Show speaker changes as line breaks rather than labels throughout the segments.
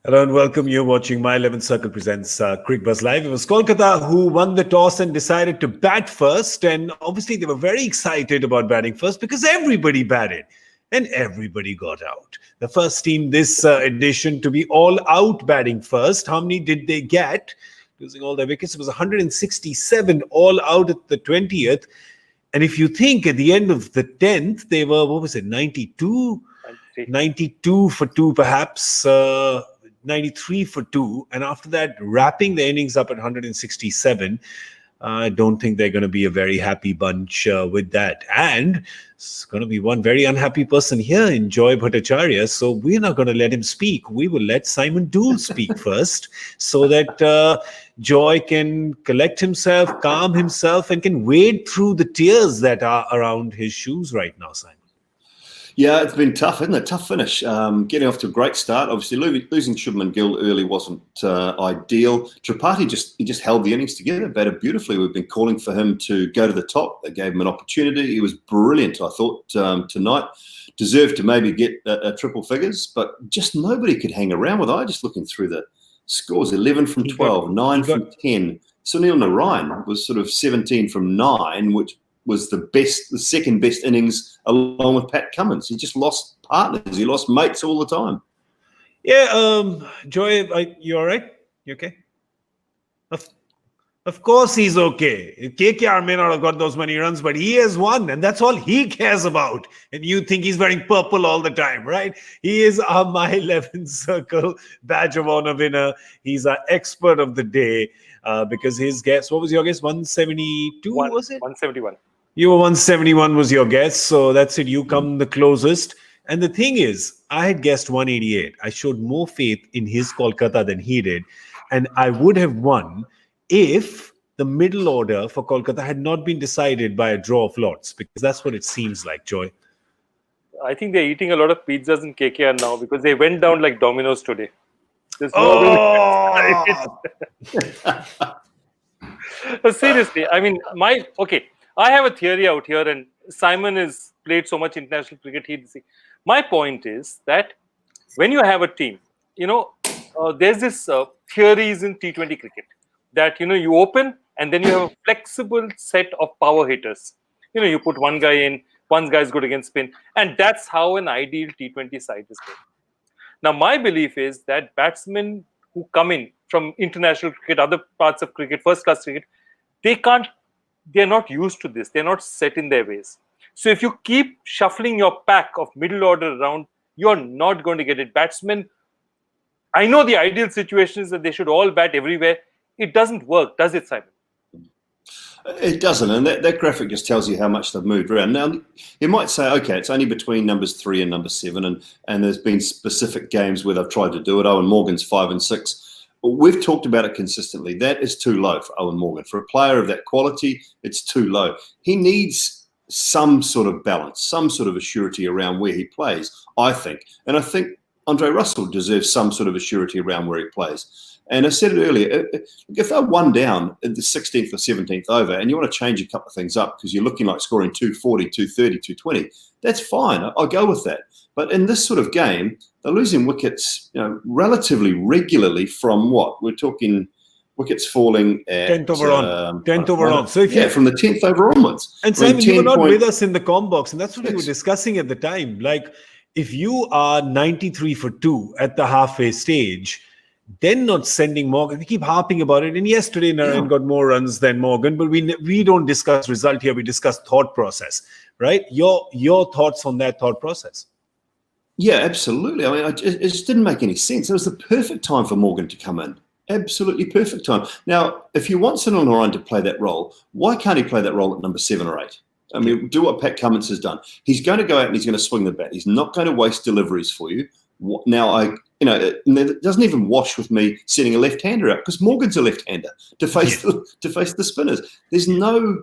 Hello and welcome. You're watching My 11th Circle presents Cricbuzz Live. It was Kolkata who won the toss and decided to bat first. And obviously they were very excited about batting first because everybody batted and everybody got out. The first team this edition to be all out batting first. How many did they get? Losing all their wickets. It was 167 all out at the 20th. And if you think at the end of the 10th, they were, 92? 92 for 2 perhaps. 93 for 2, and after that, wrapping the innings up at 167. I don't think they're going to be a very happy bunch with that. And it's going to be one very unhappy person here in Joy Bhattacharjya. So we're not going to let him speak. We will let Simon Doull speak first so that Joy can collect himself, calm himself, and can wade through the tears that are around his shoes right now, Simon.
Yeah, it's been tough, isn't it? Tough finish. Getting off to a great start. Obviously, losing Shubman Gill early wasn't ideal. Tripathi just held the innings together, batted beautifully. We've been calling for him to go to the top. They gave him an opportunity. He was brilliant, I thought, tonight. Deserved to maybe get a triple figures, but just nobody could hang around with. I just looking through the scores: 11 from 12, 9 from 10. Sunil Narayan was sort of 17 from 9, which was the second best innings along with Pat Cummins. He just lost partners. He lost mates all the time.
Yeah, Joy, you all right? You okay? Of course he's okay. KKR may not have got those many runs, but he has won, and that's all he cares about. And you think he's wearing purple all the time, right? He is our My 11th Circle Badge of Honor winner. He's our expert of the day because his guess, what was your guess? 172, was it?
171.
You were 171 was your guess, so that's it. You come the closest. And the thing is, I had guessed 188. I showed more faith in his Kolkata than he did. And I would have won if the middle order for Kolkata had not been decided by a draw of lots, because that's what it seems like, Joy.
I think they're eating a lot of pizzas in KKR now because they went down like dominoes today. Seriously, I mean, I have a theory out here, and Simon has played so much international cricket. My point is that when you have a team, there's this theories in T20 cricket that, you open and then you have a flexible set of power hitters. You put one guy in, one guy's good against spin, and that's how an ideal T20 side is played. Now, my belief is that batsmen who come in from international cricket, other parts of cricket, first-class cricket, they're not used to this. They're not set in their ways. So if you keep shuffling your pack of middle order around, you're not going to get it. Batsmen, I know the ideal situation is that they should all bat everywhere. It doesn't work, does it, Simon?
It doesn't, and that graphic just tells you how much they've moved around. Now, you might say, okay, it's only between numbers 3 and number 7, and there's been specific games where they've tried to do it. Owen Morgan's 5 and 6. We've talked about it consistently. That is too low for Owen Morgan. For a player of that quality, it's too low. He needs some sort of balance, some sort of assurity around where he plays, I think. And I think Andre Russell deserves some sort of assurity around where he plays. And I said it earlier, if they're 1 down at the 16th or 17th over and you want to change a couple of things up because you're looking like scoring 240, 230, 220, that's fine. I'll go with that. But in this sort of game, they're losing wickets relatively regularly from what? We're talking wickets falling at
10th over on. 10th over on. So
from the 10th over onwards.
And Simon, you were not with us in the comm box, and that's what we were discussing at the time. Like, if you are 93 for 2 at the halfway stage, then not sending Morgan. We keep harping about it. And yesterday, Narayan got more runs than Morgan, but we don't discuss result here. We discuss thought process, right? Your thoughts on that thought process?
Yeah, absolutely. I mean, it just didn't make any sense. It was the perfect time for Morgan to come in. Absolutely perfect time. Now, if you want Sunil Narayan to play that role, why can't he play that role at number 7 or 8? I mean, do what Pat Cummins has done. He's going to go out and he's going to swing the bat. He's not going to waste deliveries for you. Now, it doesn't even wash with me setting a left-hander out because Morgan's a left-hander to face the spinners. There's no,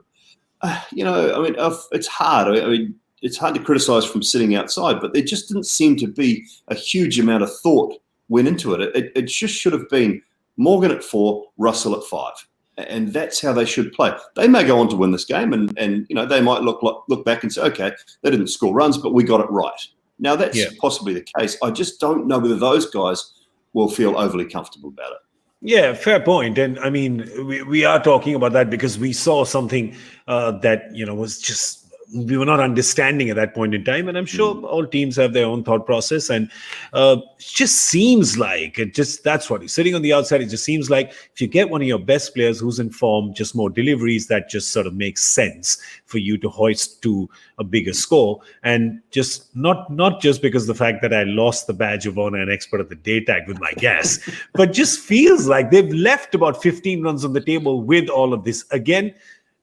it's hard. I mean, it's hard to criticise from sitting outside, but there just didn't seem to be a huge amount of thought went into it. It just should have been Morgan at 4, Russell at 5. And that's how they should play. They may go on to win this game and they might look back and say, okay, they didn't score runs, but we got it right. Now, that's possibly the case. I just don't know whether those guys will feel overly comfortable about it.
Yeah, fair point. And I mean, we are talking about that because we saw something that, was just, we were not understanding at that point in time. And I'm sure all teams have their own thought process. And it just seems like that's what he's sitting on the outside. It just seems like if you get one of your best players who's in form, just more deliveries, that just sort of makes sense for you to hoist to a bigger score. And just not just because the fact that I lost the badge of honor and expert of the day tag with my guess, but just feels like they've left about 15 runs on the table with all of this. Again,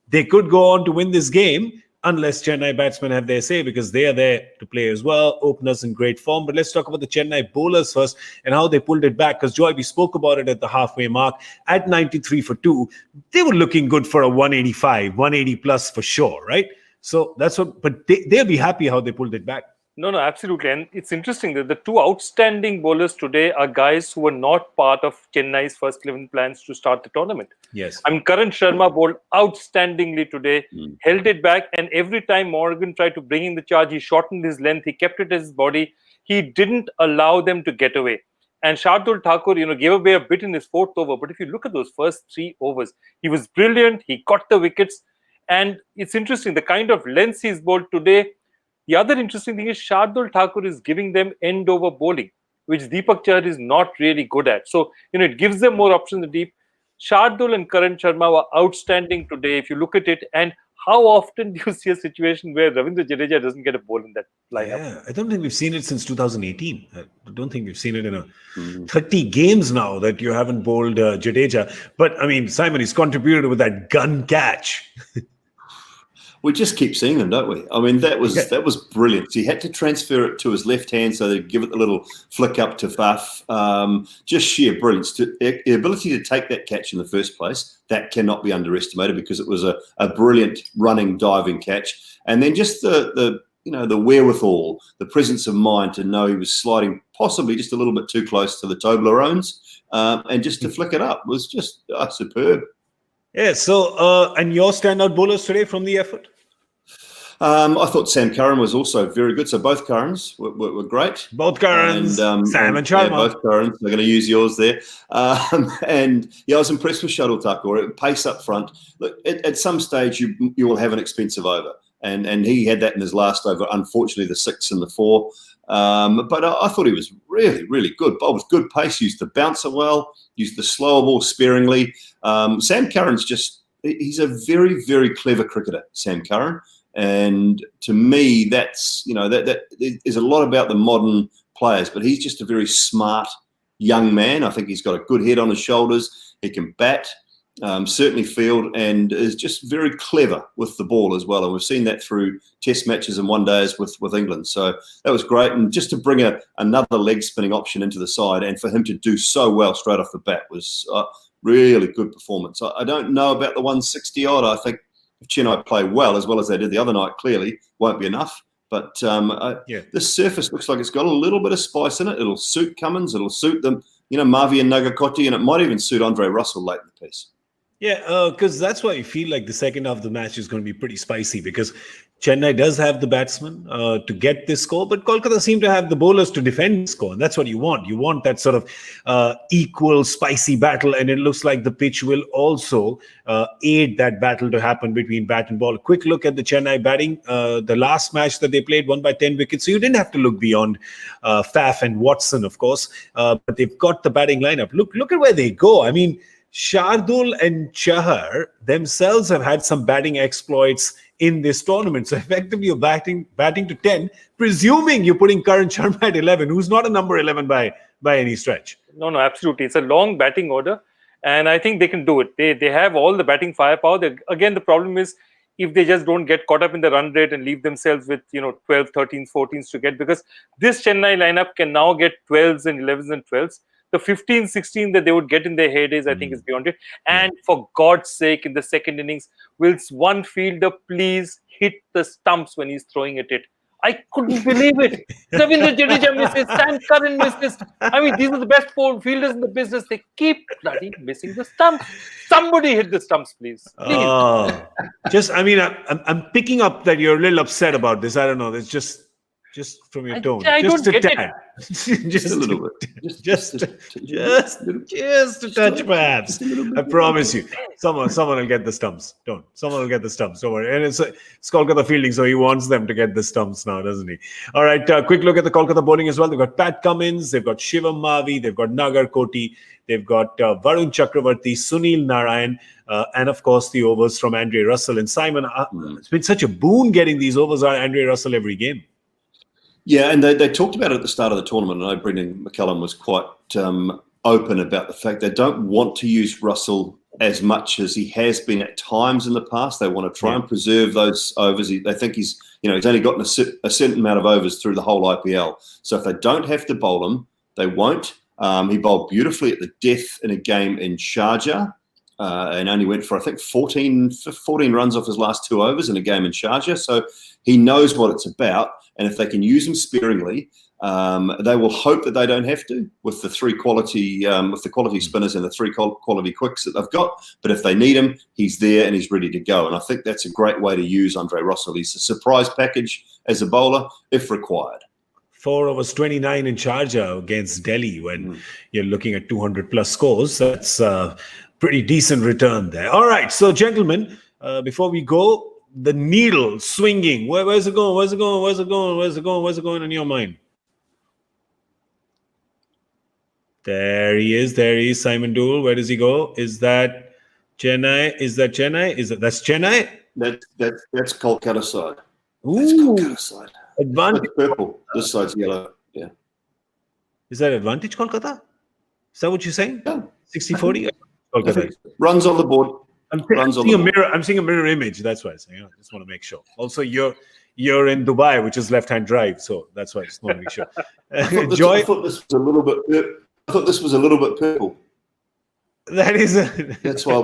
they could go on to win this game unless Chennai batsmen have their say, because they are there to play as well. Openers in great form. But let's talk about the Chennai bowlers first and how they pulled it back. Because, Joy, we spoke about it at the halfway mark. At 93 for 2, they were looking good for a 185, 180 plus for sure, right? So that's what, but they'll be happy how they pulled it back.
No, absolutely. And it's interesting that the two outstanding bowlers today are guys who were not part of Chennai's first 11 plans to start the tournament.
Yes.
I mean, Karan Sharma bowled outstandingly today, held it back, and every time Morgan tried to bring in the charge, he shortened his length, he kept it as his body. He didn't allow them to get away. And Shardul Thakur, gave away a bit in his fourth over. But if you look at those first 3 overs, he was brilliant. He caught the wickets. And it's interesting, the kind of lengths he's bowled today. The other interesting thing is Shardul Thakur is giving them end-over bowling, which Deepak Chahar is not really good at. So, it gives them more options in deep. Shardul and Karan Sharma were outstanding today, if you look at it. And how often do you see a situation where Ravindra Jadeja doesn't get a ball in that lineup?
Yeah, I don't think we've seen it since 2018. I don't think we've seen it in 30 games now that you haven't bowled Jadeja. But, I mean, Simon, he's contributed with that gun catch.
We just keep seeing them, don't we? I mean, that was brilliant. He had to transfer it to his left hand so they'd give it the little flick up to Faf. Just sheer brilliance. The ability to take that catch in the first place, that cannot be underestimated, because it was a brilliant running, diving catch. And then just the wherewithal, the presence of mind to know he was sliding possibly just a little bit too close to the Toblerones, and just to flick it up was just superb.
Yeah, so, and your standout bowlers today from the effort?
I thought Sam Curran was also very good. So both Currans were great.
Both Currans, Sam and Sharma.
Yeah, both Currans. I'm going to use yours there. And I was impressed with Shardul Thakur. Pace up front. Look, at some stage you will have an expensive over. And he had that in his last over, unfortunately, the 6 and the 4. But I thought he was really, really good. Bowled with good pace, used the bouncer well, used the slower ball sparingly. Sam Curran's he's a very, very clever cricketer, Sam Curran. And to me, that's, that there's a lot about the modern players, but he's just a very smart young man. I think he's got a good head on his shoulders. He can bat. Certainly field, and is just very clever with the ball as well. And we've seen that through test matches and one days with England. So that was great. And just to bring another leg spinning option into the side, and for him to do so well straight off the bat was really good performance. I don't know about the 160 odd. I think if Chennai play well as they did the other night, clearly won't be enough. But this surface looks like it's got a little bit of spice in it. It'll suit Cummins. It'll suit them, Mavi and Nagakoti, and it might even suit Andre Russell late in the piece.
Yeah, because that's why I feel like the second half of the match is going to be pretty spicy, because Chennai does have the batsmen to get this score, but Kolkata seem to have the bowlers to defend the score, and that's what you want. You want that sort of equal, spicy battle, and it looks like the pitch will also aid that battle to happen between bat and ball. A quick look at the Chennai batting. The last match that they played won by 10 wickets, so you didn't have to look beyond Faf and Watson, of course, but they've got the batting lineup. Look at where they go. I mean, Shardul and Chahar themselves have had some batting exploits in this tournament. So effectively, you're batting to 10, presuming you're putting Karan Sharma at 11, who's not a number 11 by any stretch.
No, absolutely. It's a long batting order, and I think they can do it. They have all the batting firepower. Again, the problem is if they just don't get caught up in the run rate and leave themselves with 12, 13s, 14s to get, because this Chennai lineup can now get 12s and 11s and 12s. The 15, 16 that they would get in their heydays, I think, is beyond it. And for God's sake, in the second innings, will one fielder please hit the stumps when he's throwing at it? I couldn't believe it. Ravindra Jadeja misses, Sam Curran misses. I mean, these are the best four fielders in the business. They keep bloody missing the stumps. Somebody hit the stumps, please. I'm
picking up that you're a little upset about this. I don't know. It's just Just from your tone.
I
just
don't
a
get
tad.
Just a little bit.
Just a touch, perhaps. I promise you. Someone will get the stumps. Someone will get the stumps. Don't worry. And it's Kolkata fielding, so he wants them to get the stumps now, doesn't he? All right. Quick look at the Kolkata bowling as well. They've got Pat Cummins. They've got Shivam Mavi. They've got Nagar Koti. They've got Varun Chakravarti, Sunil Narayan, and of course the overs from Andre Russell and Simon. It's been such a boon getting these overs on Andre Russell every game.
Yeah, and they talked about it at the start of the tournament. I know Brendan McCullum was quite open about the fact they don't want to use Russell as much as he has been at times in the past. They want to try and preserve those overs. They think he's only gotten a certain amount of overs through the whole IPL. So if they don't have to bowl him, they won't. He bowled beautifully at the death in a game in Sharjah and only went for, I think, 14 runs off his last 2 overs in a game in Sharjah. So he knows what it's about. And if they can use him sparingly, they will hope that they don't have to with the 3 quality spinners and the 3 quality quicks that they've got. But if they need him, he's there and he's ready to go. And I think that's a great way to use Andre Russell. He's a surprise package as a bowler if required.
4 overs 29 in Sharjah against Delhi when you're looking at 200 plus scores. That's a pretty decent return there. All right. So, gentlemen, before we go, the needle swinging. Where's it going? Where's it going? Where's it going? Where's it going? Where's it going in your mind? There he is. There he is, Simon Doull. Where does he go? Is that Chennai? That's Chennai?
That's Kolkata side.
That's
Kolkata side.
Advantage.
Purple. This side's yellow. Yeah.
Is that advantage Kolkata? Is that what you're saying?
Yeah.
60-40? Kolkata.
Runs on the board.
I'm seeing a mirror image. That's why I just want to make sure. Also, you're in Dubai, which is left-hand drive, so that's why I just want to make sure.
I thought this was a little bit. I thought this was a little bit purple.
That is.
That's why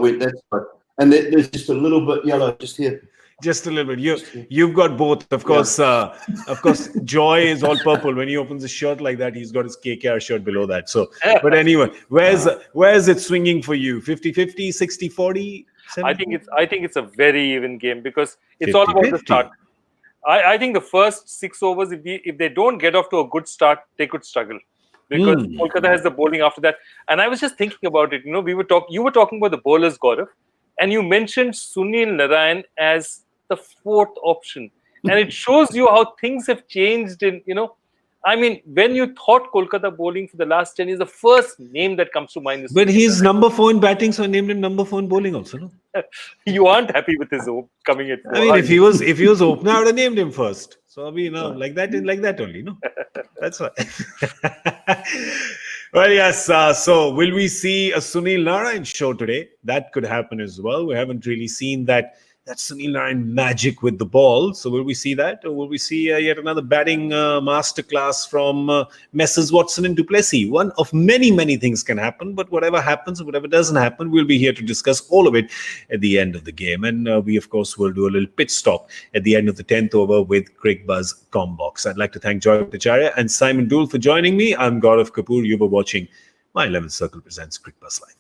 and there's just a little bit yellow just here.
Just a little bit. You've got both, of course. Of course, Joy is all purple. When he opens his shirt like that, he's got his KKR shirt below that. So, but anyway, where's it swinging for you? 50-50, 60-40?
I think it's a very even game because it's all about the start. I think the first 6 overs, if they don't get off to a good start, they could struggle because Kolkata has the bowling after that. And I was just thinking about it. You were talking about the bowlers, Gaurav, and you mentioned Sunil Narayan as the 4th option, and it shows you how things have changed. When you thought Kolkata bowling for the last 10 years, the first name that comes to mind is.
But he's number 4 in batting, so I named him number 4 in bowling also. No?
You aren't happy with his coming at.
I mean, if he was opener, I would have named him first. So like that only, no. That's why. Well, yes. So will we see a Sunil Narayan show today? That could happen as well. We haven't really seen that Sunil Narayan magic with the ball. So will we see that? Or will we see yet another batting masterclass from Messrs. Watson and Duplessis? One of many, many things can happen. But whatever happens or whatever doesn't happen, we'll be here to discuss all of it at the end of the game. And we, of course, will do a little pit stop at the end of the 10th over with Cricbuzz Combox. I'd like to thank Joy Bhattacharjya and Simon Doull for joining me. I'm Gaurav Kapur. You were watching My 11th Circle presents Cricbuzz Live.